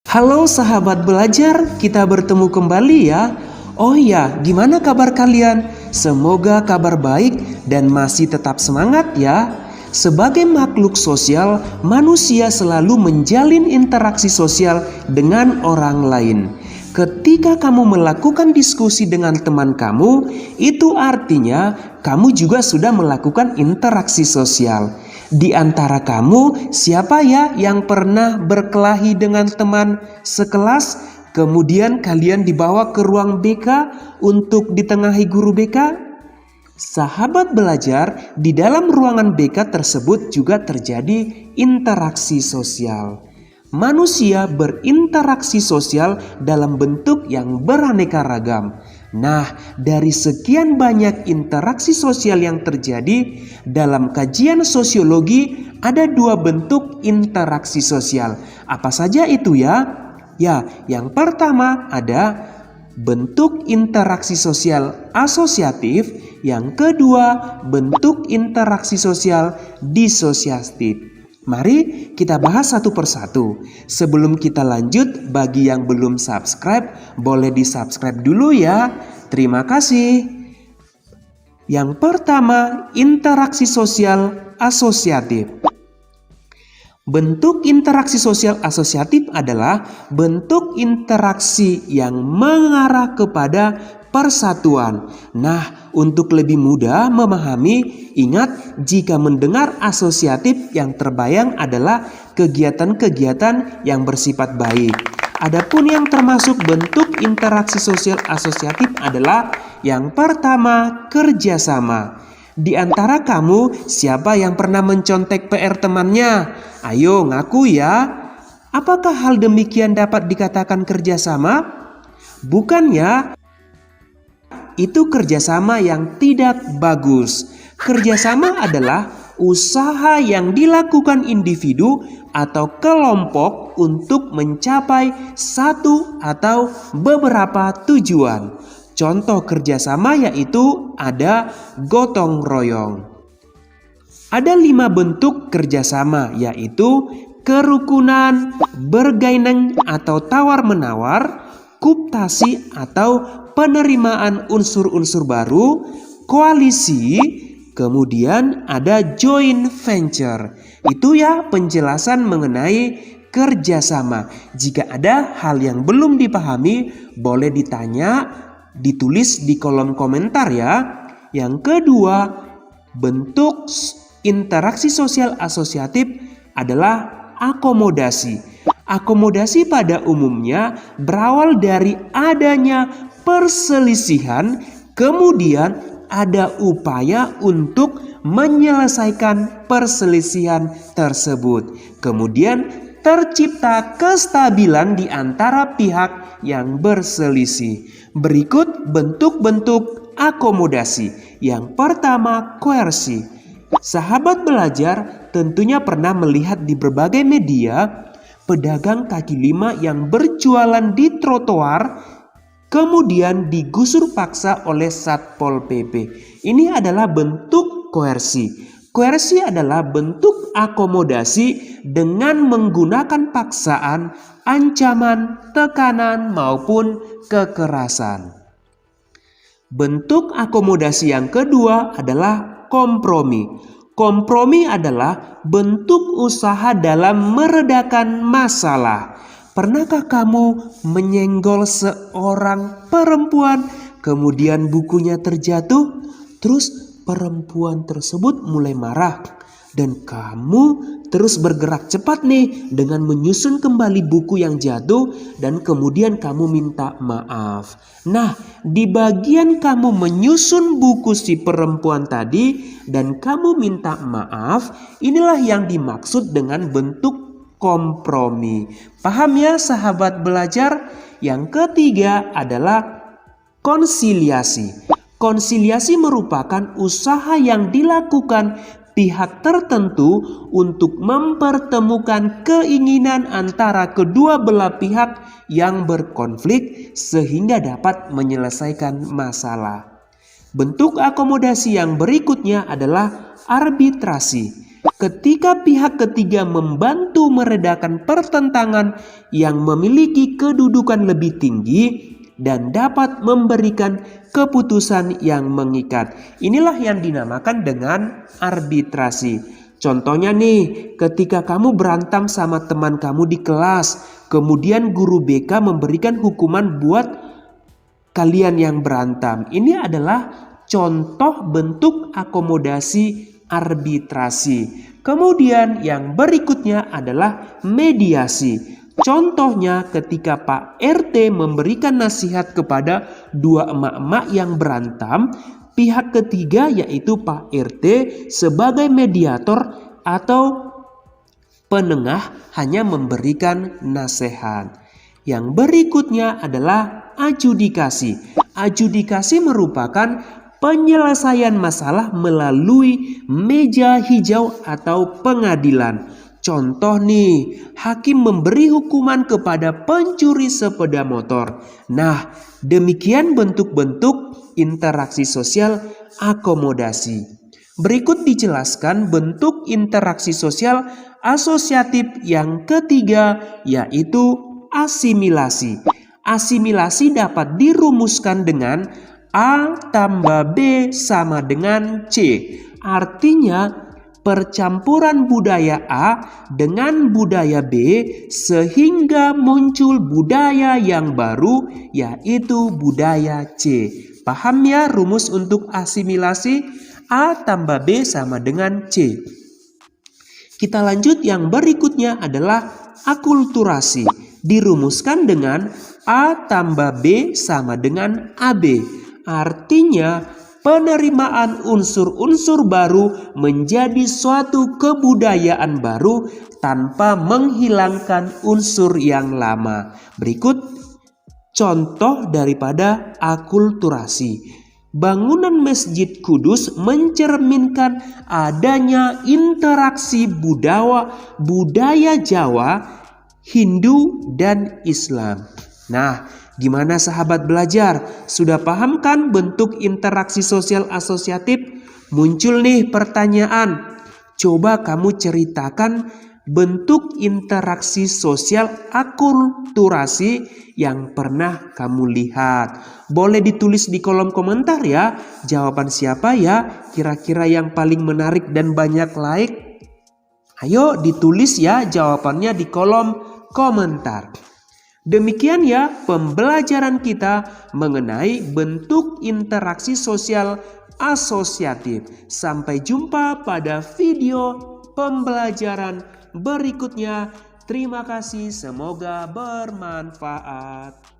Halo sahabat belajar, kita bertemu kembali ya. Oh iya, gimana kabar kalian? Semoga kabar baik dan masih tetap semangat ya. Sebagai makhluk sosial, manusia selalu menjalin interaksi sosial dengan orang lain. Ketika kamu melakukan diskusi dengan teman kamu, itu artinya kamu juga sudah melakukan interaksi sosial. Di antara kamu, siapa ya yang pernah berkelahi dengan teman sekelas? Kemudian kalian dibawa ke ruang BK untuk ditengahi guru BK? Sahabat belajar, di dalam ruangan BK tersebut juga terjadi interaksi sosial. Manusia berinteraksi sosial dalam bentuk yang beraneka ragam. Nah, dari sekian banyak interaksi sosial yang terjadi, dalam kajian sosiologi ada dua bentuk interaksi sosial. Apa saja itu ya? Ya, yang pertama ada bentuk interaksi sosial asosiatif, yang kedua bentuk interaksi sosial disosiatif. Mari kita bahas satu persatu. Sebelum kita lanjut, bagi yang belum subscribe, boleh di-subscribe dulu ya. Terima kasih. Yang pertama, interaksi sosial asosiatif. Bentuk interaksi sosial asosiatif adalah bentuk interaksi yang mengarah kepada persatuan. Nah, untuk lebih mudah memahami, ingat jika mendengar asosiatif yang terbayang adalah kegiatan-kegiatan yang bersifat baik. Adapun yang termasuk bentuk interaksi sosial asosiatif adalah yang pertama, kerjasama. Di antara kamu, siapa yang pernah mencontek PR temannya? Ayo ngaku ya. Apakah hal demikian dapat dikatakan kerjasama? Bukan ya. Itu kerjasama yang tidak bagus. Kerjasama adalah usaha yang dilakukan individu atau kelompok untuk mencapai satu atau beberapa tujuan. Contoh kerjasama yaitu ada gotong royong. Ada 5 bentuk kerjasama yaitu kerukunan, bergaining atau tawar-menawar, kooptasi atau penerimaan unsur-unsur baru, koalisi, kemudian ada joint venture. Itu ya penjelasan mengenai kerjasama. Jika ada hal yang belum dipahami, boleh ditanya, ditulis di kolom komentar ya. Yang kedua, bentuk interaksi sosial asosiatif adalah akomodasi. Akomodasi pada umumnya berawal dari adanya perselisihan, kemudian ada upaya untuk menyelesaikan perselisihan tersebut. Kemudian tercipta kestabilan di antara pihak yang berselisih. Berikut bentuk-bentuk akomodasi. Yang pertama, koersi. Sahabat belajar tentunya pernah melihat di berbagai media pedagang kaki lima yang berjualan di trotoar kemudian digusur paksa oleh Satpol PP. Ini adalah bentuk koersi. Koersi adalah bentuk akomodasi dengan menggunakan paksaan, ancaman, tekanan maupun kekerasan. Bentuk akomodasi yang kedua adalah kompromi. Kompromi adalah bentuk usaha dalam meredakan masalah. Pernahkah kamu menyenggol seorang perempuan, kemudian bukunya terjatuh, terus perempuan tersebut mulai marah, dan kamu terus bergerak cepat nih dengan menyusun kembali buku yang jatuh dan kemudian kamu minta maaf. Nah, di bagian kamu menyusun buku si perempuan tadi dan kamu minta maaf, inilah yang dimaksud dengan bentuk kompromi. Paham ya sahabat belajar? Yang ketiga adalah konsiliasi. Konsiliasi merupakan usaha yang dilakukan pihak tertentu untuk mempertemukan keinginan antara kedua belah pihak yang berkonflik sehingga dapat menyelesaikan masalah. Bentuk akomodasi yang berikutnya adalah arbitrasi. Ketika pihak ketiga membantu meredakan pertentangan yang memiliki kedudukan lebih tinggi dan dapat memberikan keputusan yang mengikat. Inilah yang dinamakan dengan arbitrasi. Contohnya nih, ketika kamu berantem sama teman kamu di kelas, kemudian guru BK memberikan hukuman buat kalian yang berantem. Ini adalah contoh bentuk akomodasi arbitrasi. Kemudian yang berikutnya adalah mediasi. Contohnya ketika Pak RT memberikan nasihat kepada dua emak-emak yang berantem, pihak ketiga yaitu Pak RT sebagai mediator atau penengah hanya memberikan nasihat. Yang berikutnya adalah adjudikasi. Adjudikasi merupakan penyelesaian masalah melalui meja hijau atau pengadilan. Contoh nih, hakim memberi hukuman kepada pencuri sepeda motor. Nah, demikian bentuk-bentuk interaksi sosial akomodasi. Berikut dijelaskan bentuk interaksi sosial asosiatif yang ketiga, yaitu asimilasi. Asimilasi dapat dirumuskan dengan A tambah B sama dengan C. Artinya percampuran budaya A dengan budaya B sehingga muncul budaya yang baru, yaitu budaya C. Paham ya rumus untuk asimilasi? A tambah B sama dengan C. Kita lanjut, yang berikutnya adalah akulturasi. Dirumuskan dengan A tambah B sama dengan AB. Artinya penerimaan unsur-unsur baru menjadi suatu kebudayaan baru tanpa menghilangkan unsur yang lama. Berikut contoh daripada akulturasi. Bangunan Masjid Kudus mencerminkan adanya interaksi budaya Jawa, Hindu, dan Islam. Nah, gimana sahabat belajar? Sudah paham kan bentuk interaksi sosial asosiatif? Muncul nih pertanyaan. Coba kamu ceritakan bentuk interaksi sosial akulturasi yang pernah kamu lihat. Boleh ditulis di kolom komentar ya. Jawaban siapa ya kira-kira yang paling menarik dan banyak like? Ayo ditulis ya jawabannya di kolom komentar. Demikian ya pembelajaran kita mengenai bentuk interaksi sosial asosiatif. Sampai jumpa pada video pembelajaran berikutnya. Terima kasih, semoga bermanfaat.